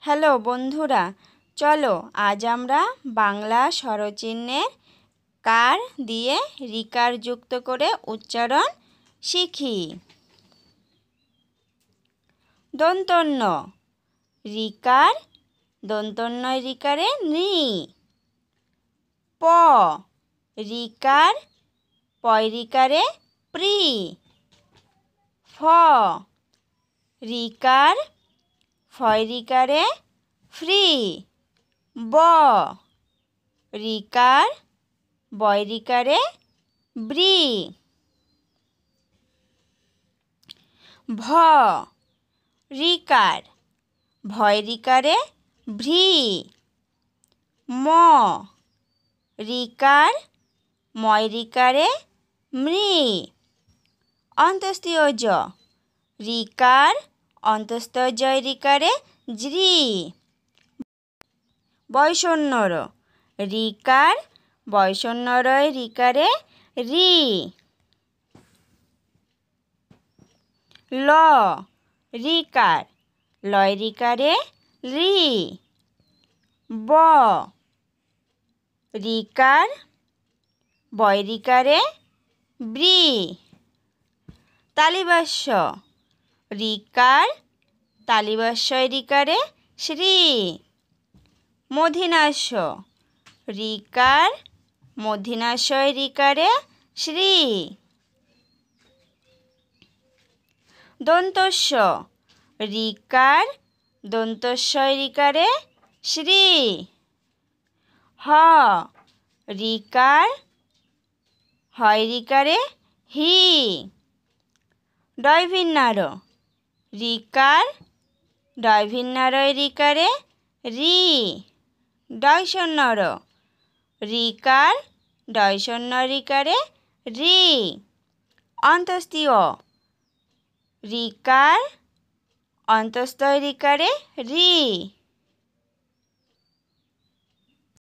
Hello বন্ধুরা, চলো আজ আমরা বাংলা স্বরচিহ্নের কার দিয়ে রিকার যুক্ত করে উচ্চারণ শিখি। দন্তন্য রিকার, দন্তন্যয় রিকারে নি। প রিকার, পয় রিকারে প্রি। ফ রিকার, ফয় রিকারে ফ্রি। ব রিকার, বয় রিকারে ব্রি। ভ রিকার, ভয় রিকারে ভ্রি। ম রিকার, ময় রিকারে মৃ। অন্তস্তীয় জ রিকার, অন্তস্থ জয় রিকারে জ্রি। বয়সন্যর রিকার, বয়সন্যরয় রিকারে রি। ল রিকার, লয় রিকারে রি। ব রিকার, বয় রিকারে ব্রি। তালিবাস্য রিকার, তালিবাস্যয় রিকারে শ্রী। মধিনাস্য রিকার, মধিনাস্যয় রিকারে শ্রী। দন্তস্য রিকার, দন্তস্যয় রিকারে শ্রী। হ রিকার, হয় রিকারে হি। ডয়ভিন্নার রিকার, ডয়ভিন্নারয় রিকারে রি। ডয়সন্যর রিকার, ডয়সন্য রিকারে রি। অন্তস্তীয় রিকার, অন্তস্থ রিকারে রি।